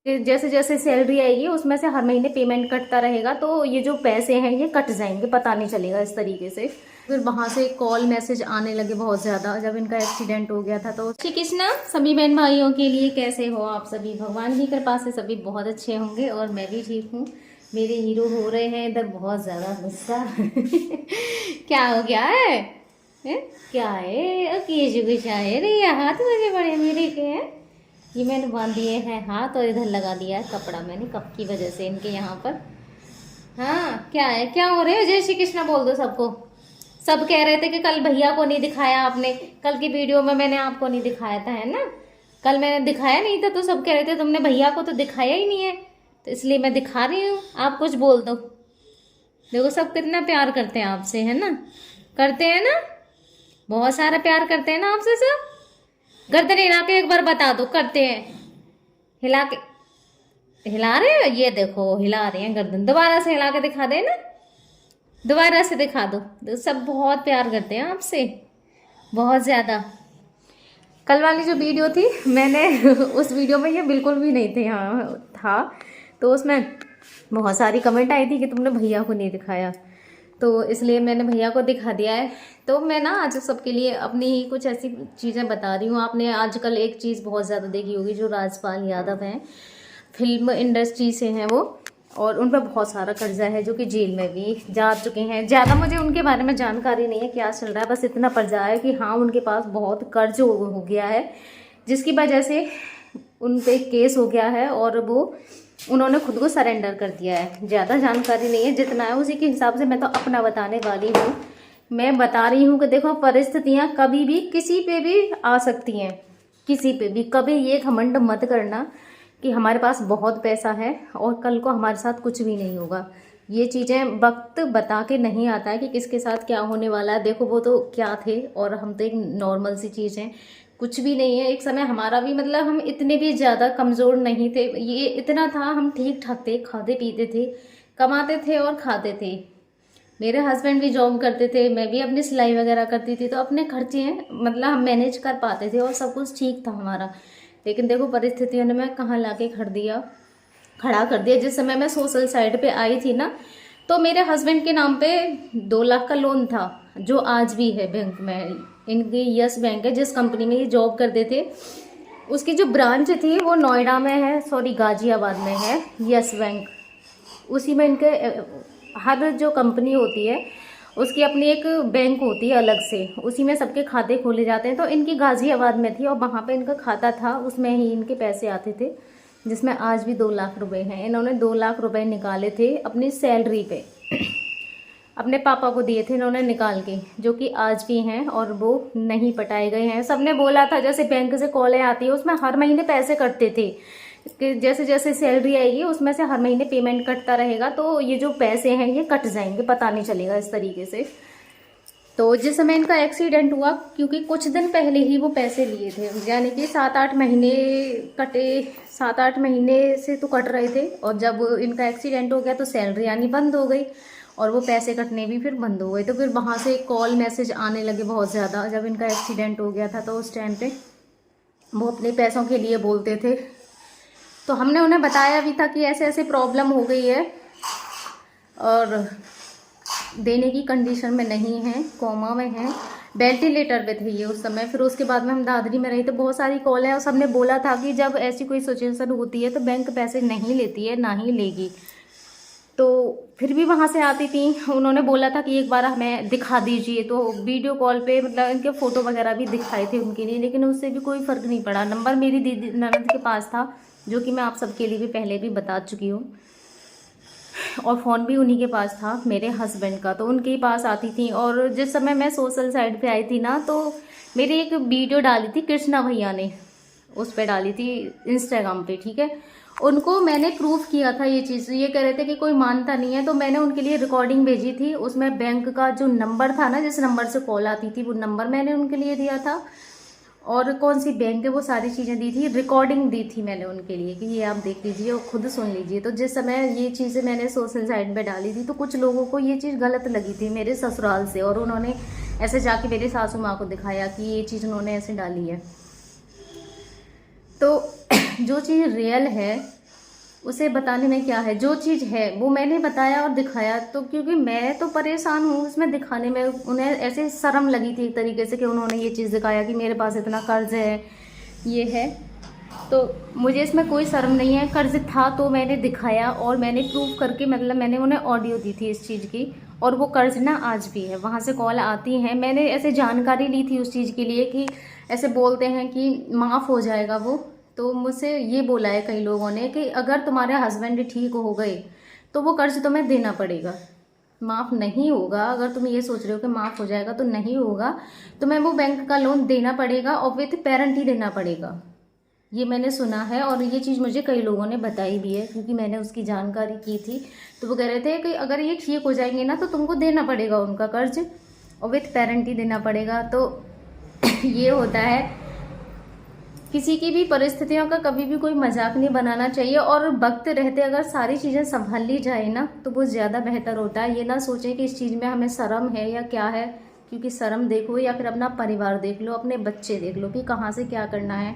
जैसे जैसे सैलरी आएगी उसमें से हर महीने पेमेंट कटता रहेगा, तो ये जो पैसे हैं ये कट जाएंगे, पता नहीं चलेगा इस तरीके से। फिर वहां से कॉल मैसेज आने लगे बहुत ज़्यादा जब इनका एक्सीडेंट हो गया था। तो श्री कृष्णा सभी बहन भाइयों के लिए, कैसे हो आप सभी? भगवान की कृपा से सभी बहुत अच्छे होंगे और मैं भी ठीक हूँ। मेरे हीरो हो रहे हैं इधर बहुत ज़्यादा गुस्सा। क्या हो गया है? क्या है? कुछ है रे, हाथ बजे बड़े मेरे के हैं। ये मैंने बांध दिए हैं हाथ और इधर लगा दिया है कपड़ा मैंने कब की वजह से इनके यहाँ पर। हाँ क्या है, क्या हो रहे हो? जय श्री कृष्णा बोल दो सबको। सब कह रहे थे कि कल भैया को नहीं दिखाया आपने, कल की वीडियो में मैंने आपको नहीं दिखाया था, है ना? कल मैंने दिखाया नहीं था तो सब कह रहे थे तुमने भैया को तो दिखाया ही नहीं है, तो इसलिए मैं दिखा रही हूँ। आप कुछ बोल दो। देखो सब कितना प्यार करते हैं आपसे, है ना? करते हैं ना, बहुत सारा प्यार करते हैं ना आपसे सब। गर्दन हिला के एक बार बता दो, करते हैं? हिला के, हिला रहे हो? ये देखो हिला रहे हैं गर्दन। दोबारा से हिला के दिखा दे ना, दोबारा से दिखा दो। सब बहुत प्यार करते हैं आपसे, बहुत ज़्यादा। कल वाली जो वीडियो थी मैंने उस वीडियो में ये बिल्कुल भी नहीं थे यहाँ था, तो उसमें बहुत सारी कमेंट आई थी कि तुमने भैया को नहीं दिखाया, तो इसलिए मैंने भैया को दिखा दिया है। तो मैं ना आज सबके लिए अपनी ही कुछ ऐसी चीज़ें बता रही हूँ। आपने आजकल एक चीज़ बहुत ज़्यादा देखी होगी, जो राजपाल यादव हैं, फिल्म इंडस्ट्री से हैं वो, और उन पर बहुत सारा कर्जा है, जो कि जेल में भी जा चुके हैं। ज़्यादा मुझे उनके बारे में जानकारी नहीं है क्या चल रहा है, बस इतना पड़ जाए कि हाँ उनके पास बहुत कर्ज हो गया है, जिसकी वजह से उन पे केस हो गया है और वो उन्होंने खुद को सरेंडर कर दिया है। ज़्यादा जानकारी नहीं है, जितना है उसी के हिसाब से मैं तो अपना बताने वाली हूँ। मैं बता रही हूँ कि देखो परिस्थितियाँ कभी भी किसी पे भी आ सकती हैं, किसी पे भी। कभी ये घमंड मत करना कि हमारे पास बहुत पैसा है और कल को हमारे साथ कुछ भी नहीं होगा। ये चीज़ें वक्त बता के नहीं आता है कि किसके साथ क्या होने वाला है। देखो वो तो क्या थे और हम तो एक नॉर्मल सी चीज़ हैं, कुछ भी नहीं है। एक समय हमारा भी मतलब हम इतने भी ज़्यादा कमज़ोर नहीं थे, ये इतना था हम ठीक ठाक थे, खाते पीते थे, कमाते थे और खाते थे। मेरे हस्बैंड भी जॉब करते थे, मैं भी अपनी सिलाई वगैरह करती थी, तो अपने खर्चे मतलब हम मैनेज कर पाते थे और सब कुछ ठीक था हमारा। लेकिन देखो परिस्थितियों ने मैं कहाँ ला के खड़ा कर दिया। जिस समय मैं सोशल साइड पे आई थी ना, तो मेरे हस्बैंड के नाम पे 2 लाख का लोन था, जो आज भी है बैंक में। इनकी यस बैंक है, जिस कंपनी में ये जॉब करते थे, उसकी जो ब्रांच थी वो नोएडा में है, सॉरी गाजियाबाद में है यस बैंक। उसी में इनके हर जो कंपनी होती है उसकी अपनी एक बैंक होती है अलग से, उसी में सबके खाते खोले जाते हैं। तो इनकी गाजियाबाद में थी और वहाँ पे इनका खाता था, उसमें ही इनके पैसे आते थे, जिसमें आज भी 2 लाख रुपए हैं। इन्होंने 2 लाख रुपए निकाले थे अपनी सैलरी पे, अपने पापा को दिए थे इन्होंने निकाल के, जो कि आज भी हैं और वो नहीं पटाए गए हैं। सबने बोला था, जैसे बैंक से कॉलें आती है उसमें हर महीने पैसे कटते थे कि जैसे जैसे सैलरी आएगी उसमें से हर महीने पेमेंट कटता रहेगा, तो ये जो पैसे हैं ये कट जाएंगे, पता नहीं चलेगा इस तरीके से। तो जिस समय इनका एक्सीडेंट हुआ, क्योंकि कुछ दिन पहले ही वो पैसे लिए थे, यानी कि 7-8 महीने कटे, 7-8 महीने से तो कट रहे थे, और जब इनका एक्सीडेंट हो गया तो सैलरी आनी बंद हो गई और वो पैसे कटने भी फिर बंद हो गए। तो फिर वहाँ से कॉल मैसेज आने लगे बहुत ज़्यादा जब इनका एक्सीडेंट हो गया था, तो उस टाइम पे वो अपने पैसों के लिए बोलते थे। तो हमने उन्हें बताया भी था कि ऐसे ऐसे प्रॉब्लम हो गई है और देने की कंडीशन में नहीं है, कोमा में है, वेंटिलेटर पे थे ये उस समय। फिर उसके बाद में हम दादरी में रही, तो बहुत सारी कॉल है और सबने बोला था कि जब ऐसी कोई सिचुएशन होती है तो बैंक पैसे नहीं लेती है, ना ही लेगी। तो फिर भी वहाँ से आती थी, उन्होंने बोला था कि एक बार हमें दिखा दीजिए, तो वीडियो कॉल पे मतलब इनके फ़ोटो वगैरह भी दिखाए थे उनके लिए, लेकिन उससे भी कोई फ़र्क नहीं पड़ा। नंबर मेरी दीदी ननद के पास था, जो कि मैं आप सबके लिए भी पहले भी बता चुकी हूँ, और फ़ोन भी उन्हीं के पास था मेरे हस्बैंड का, तो उनके पास आती थी। और जिस समय मैं सोशल साइड पे आई थी ना, तो मेरी एक वीडियो डाली थी कृष्णा भैया ने, उस पर डाली थी इंस्टाग्राम पे, ठीक है। उनको मैंने प्रूफ किया था ये चीज़, ये कह रहे थे कि कोई मानता नहीं है, तो मैंने उनके लिए रिकॉर्डिंग भेजी थी। उसमें बैंक का जो नंबर था ना, जिस नंबर से कॉल आती थी, वो नंबर मैंने उनके लिए दिया था, और कौन सी बैंक है वो सारी चीज़ें दी थी, रिकॉर्डिंग दी थी मैंने उनके लिए कि ये आप देख लीजिए और खुद सुन लीजिए। तो जिस समय ये चीज़ें मैंने सोशल साइट पे डाली थी, तो कुछ लोगों को ये चीज़ गलत लगी थी मेरे ससुराल से, और उन्होंने ऐसे जाके मेरी सासू माँ को दिखाया कि ये चीज़ उन्होंने ऐसे डाली है। तो जो चीज़ रियल है उसे बताने में क्या है, जो चीज़ है वो मैंने बताया और दिखाया। तो क्योंकि मैं तो परेशान हूँ उसमें दिखाने में, उन्हें ऐसे शर्म लगी थी एक तरीके से कि उन्होंने ये चीज़ दिखाया कि मेरे पास इतना कर्ज है, ये है। तो मुझे इसमें कोई शर्म नहीं है, कर्ज था तो मैंने दिखाया और मैंने प्रूफ करके, मतलब मैंने उन्हें ऑडियो दी थी इस चीज़ की, और वो कर्ज ना आज भी है, वहाँ से कॉल आती हैं। मैंने ऐसे जानकारी ली थी उस चीज़ के लिए कि ऐसे बोलते हैं कि माफ़ हो जाएगा वो। तो मुझसे ये बोला है कई लोगों ने कि अगर तुम्हारे हस्बैंड ठीक हो गए तो वो कर्ज तुम्हें देना पड़ेगा, माफ़ नहीं होगा। अगर तुम ये सोच रहे हो कि माफ़ हो जाएगा, तो नहीं होगा, तुम्हें वो बैंक का लोन देना पड़ेगा और विथ गारंटी देना पड़ेगा। ये मैंने सुना है और ये चीज़ मुझे कई लोगों ने बताई भी है, क्योंकि मैंने उसकी जानकारी की थी। तो वो कह रहे थे कि अगर ये ठीक हो जाएंगे ना तो तुमको देना पड़ेगा उनका कर्ज और विथ गारंटी देना पड़ेगा। तो ये होता है, किसी की भी परिस्थितियों का कभी भी कोई मजाक नहीं बनाना चाहिए, और वक्त रहते अगर सारी चीज़ें संभाल ली जाए ना तो वो ज़्यादा बेहतर होता है। ये ना सोचें कि इस चीज़ में हमें शर्म है या क्या है, क्योंकि शर्म देखो या फिर अपना परिवार देख लो, अपने बच्चे देख लो कि कहाँ से क्या करना है।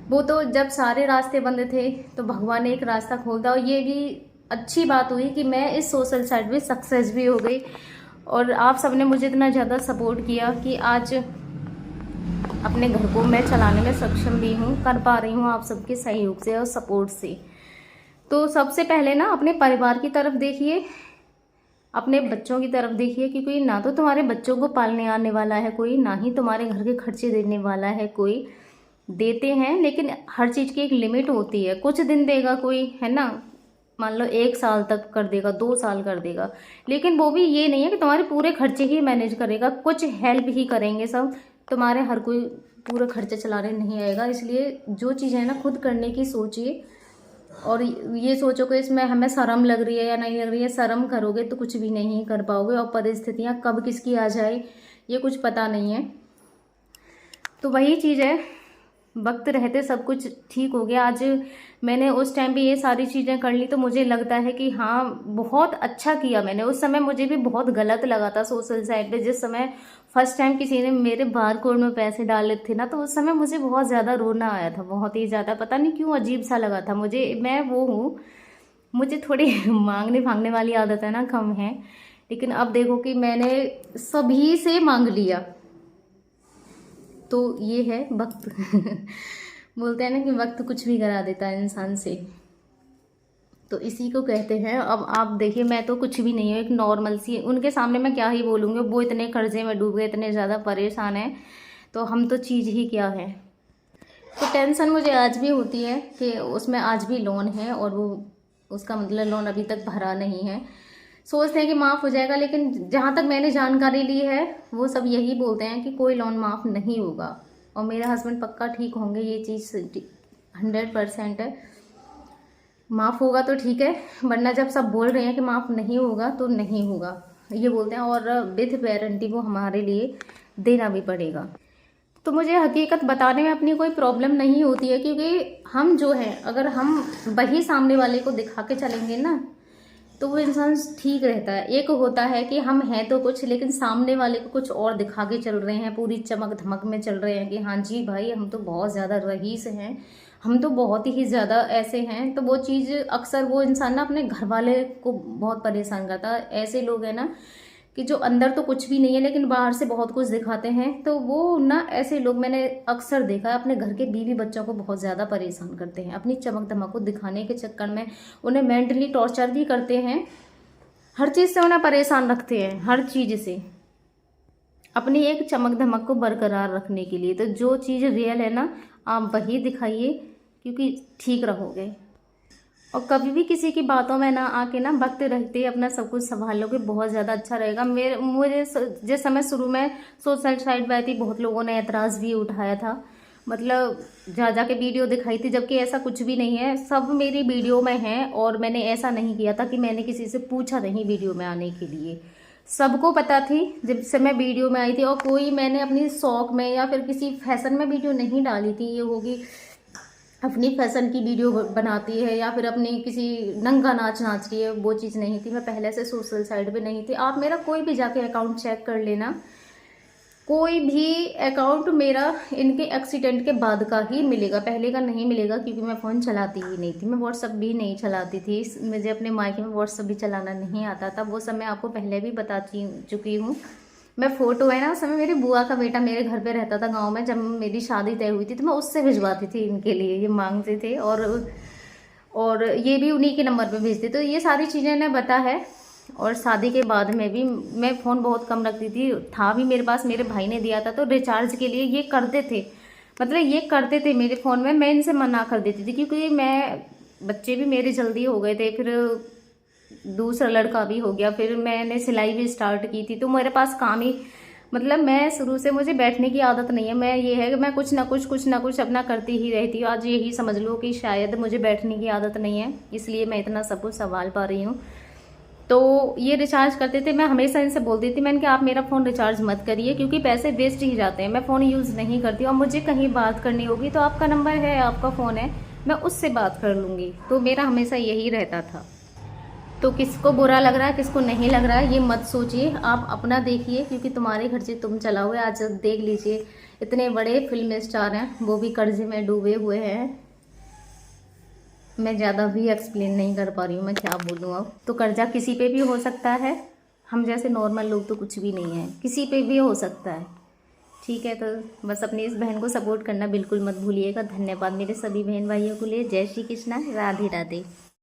वो तो जब सारे रास्ते बंद थे तो भगवान ने एक रास्ता खोल दिया, और ये भी अच्छी बात हुई कि मैं इस सोशल साइट में सक्सेस भी हो गई। और आप सबने मुझे इतना ज़्यादा सपोर्ट किया कि आज अपने घर को मैं चलाने में सक्षम भी हूँ, कर पा रही हूँ आप सबके सहयोग से और सपोर्ट से। तो सबसे पहले ना अपने परिवार की तरफ देखिए, अपने बच्चों की तरफ देखिए, क्योंकि ना तो तुम्हारे बच्चों को पालने आने वाला है कोई, ना ही तुम्हारे घर के खर्चे देने वाला है कोई। देते हैं लेकिन हर चीज़ की एक लिमिट होती है। कुछ दिन देगा कोई, है ना, मान लो 1 साल तक कर देगा, 2 साल कर देगा, लेकिन वो भी ये नहीं है कि तुम्हारे पूरे खर्चे ही मैनेज करेगा, कुछ हेल्प ही करेंगे सब। तुम्हारे हर कोई पूरा खर्चा चलाने नहीं आएगा। इसलिए जो चीज़ है ना खुद करने की सोचिए, और ये सोचो कि इसमें हमें शर्म लग रही है या नहीं लग रही है। शर्म करोगे तो कुछ भी नहीं कर पाओगे, और परिस्थितियाँ कब किसकी आ जाए ये कुछ पता नहीं है। तो वही चीज़ है, वक्त रहते सब कुछ ठीक हो गया। आज मैंने उस टाइम पे ये सारी चीज़ें कर ली तो मुझे लगता है कि हाँ बहुत अच्छा किया मैंने। उस समय मुझे भी बहुत गलत लगा था सोशल साइट पे, जिस समय फर्स्ट टाइम किसी ने मेरे बारकोड में पैसे डाले थे ना, तो उस समय मुझे बहुत ज़्यादा रोना आया था, बहुत ही ज़्यादा। पता नहीं क्यों अजीब सा लगा था मुझे। मैं वो हूँ, मुझे थोड़ी मांगने भागने वाली आदत है ना, कम है। लेकिन अब देखो कि मैंने सभी से मांग लिया, तो ये है वक्त। बोलते हैं ना कि वक्त कुछ भी करा देता है इंसान से, तो इसी को कहते हैं। अब आप देखिए, मैं तो कुछ भी नहीं हूँ, एक नॉर्मल सी, उनके सामने मैं क्या ही बोलूँगी। वो इतने कर्जे में डूब गए, इतने ज़्यादा परेशान हैं, तो हम तो चीज़ ही क्या है। तो टेंशन मुझे आज भी होती है कि उसमें आज भी लोन है और वो उसका मतलब लोन अभी तक भरा नहीं है। सोचते हैं कि माफ़ हो जाएगा, लेकिन जहाँ तक मैंने जानकारी ली है वो सब यही बोलते हैं कि कोई लोन माफ़ नहीं होगा, और मेरे हस्बैंड पक्का ठीक होंगे, ये चीज़ 100% है। माफ़ होगा तो ठीक है, वरना जब सब बोल रहे हैं कि माफ़ नहीं होगा तो नहीं होगा, ये बोलते हैं। और विथ गारंटी वो हमारे लिए देना भी पड़ेगा। तो मुझे हकीकत बताने में अपनी कोई प्रॉब्लम नहीं होती है, क्योंकि हम जो है, अगर हम वही सामने वाले को दिखा के चलेंगे ना तो वो इंसान ठीक रहता है। एक होता है कि हम हैं तो कुछ, लेकिन सामने वाले को कुछ और दिखा के चल रहे हैं, पूरी चमक धमक में चल रहे हैं कि हाँ जी भाई हम तो बहुत ज़्यादा रईस हैं, हम तो बहुत ही ज़्यादा ऐसे हैं। तो वो चीज़ अक्सर वो इंसान ना अपने घर वाले को बहुत परेशान करता है। ऐसे लोग हैं ना कि जो अंदर तो कुछ भी नहीं है लेकिन बाहर से बहुत कुछ दिखाते हैं, तो वो ना ऐसे लोग मैंने अक्सर देखा है अपने घर के बीवी बच्चों को बहुत ज़्यादा परेशान करते हैं। अपनी चमक धमक को दिखाने के चक्कर में उन्हें मेंटली टॉर्चर भी करते हैं, हर चीज़ से उन्हें परेशान रखते हैं, हर चीज़ से अपनी एक चमक धमक को बरकरार रखने के लिए। तो जो चीज़ रियल है ना आप वही दिखाइए, क्योंकि ठीक रहोगे। और कभी भी किसी की बातों में ना आके ना वक्त रहते अपना सब कुछ संभाल लोगे, बहुत ज़्यादा अच्छा रहेगा। मुझे जिस समय शुरू में सोशल साइट पर आई थी, बहुत लोगों ने एतराज़ भी उठाया था, मतलब जा के वीडियो दिखाई थी, जबकि ऐसा कुछ भी नहीं है। सब मेरी वीडियो में है, और मैंने ऐसा नहीं किया था कि मैंने किसी से पूछा नहीं वीडियो में आने के लिए। सबको पता थी जब से मैं वीडियो में आई थी, और कोई मैंने अपनी शौक में या फिर किसी फैशन में वीडियो नहीं डाली थी। ये होगी अपनी फैशन की वीडियो बनाती है या फिर अपनी किसी नंगा नाच नाच रही है, वो चीज़ नहीं थी। मैं पहले से सोशल साइट पे नहीं थी। आप मेरा कोई भी जाके अकाउंट चेक कर लेना, कोई भी अकाउंट मेरा इनके एक्सीडेंट के बाद का ही मिलेगा, पहले का नहीं मिलेगा, क्योंकि मैं फ़ोन चलाती ही नहीं थी। मैं व्हाट्सअप भी नहीं चलाती थी, मुझे अपने मायके में व्हाट्सअप भी चलाना नहीं आता था। वो सब मैं आपको पहले भी बता चुकी हूँ। मैं फ़ोटो है ना, उस समय मेरी बुआ का बेटा मेरे घर पे रहता था गांव में, जब मेरी शादी तय हुई थी तो मैं उससे भिजवाती थी इनके लिए, ये मांगते थे और ये भी उन्हीं के नंबर पे भेजते। तो ये सारी चीज़ें ने बता है। और शादी के बाद में भी मैं फ़ोन बहुत कम रखती थी, था भी मेरे पास, मेरे भाई ने दिया था, तो रिचार्ज के लिए ये करते थे, मतलब ये करते थे मेरे फ़ोन में। मैं इनसे मना कर देती थी, क्योंकि मैं, बच्चे भी मेरे जल्दी हो गए थे, फिर दूसरा लड़का भी हो गया, फिर मैंने सिलाई भी स्टार्ट की थी, तो मेरे पास काम ही, मतलब मैं शुरू से, मुझे बैठने की आदत नहीं है। मैं, ये है कि मैं कुछ ना कुछ अपना करती ही रहती हूँ। आज यही समझ लो कि शायद मुझे बैठने की आदत नहीं है, इसलिए मैं इतना सब कुछ संभाल पा रही हूँ। तो ये रिचार्ज करते थे, मैं हमेशा इनसे बोलती थी, मैंने कि आप मेरा फ़ोन रिचार्ज मत करिए, क्योंकि पैसे वेस्ट ही जाते हैं। मैं फ़ोन यूज़ नहीं करती, और मुझे कहीं बात करनी होगी तो आपका नंबर है, आपका फ़ोन है, मैं उससे बात कर लूँगी। तो मेरा हमेशा यही रहता था। तो किसको बुरा लग रहा है, किसको नहीं लग रहा है, ये मत सोचिए, आप अपना देखिए, क्योंकि तुम्हारे खर्चे तुम चलाओगे। आज देख लीजिए, इतने बड़े फिल्म स्टार हैं, वो भी कर्जे में डूबे हुए हैं। मैं ज़्यादा भी एक्सप्लेन नहीं कर पा रही हूँ, मैं क्या बोलूँ अब। तो कर्जा किसी पे भी हो सकता है, हम जैसे नॉर्मल लोग तो कुछ भी नहीं है, किसी पे भी हो सकता है। ठीक है, तो बस अपनी इस बहन को सपोर्ट करना बिल्कुल मत भूलिएगा। धन्यवाद मेरे सभी बहन भाइयों के लिए। जय श्री कृष्णा, राधे राधे।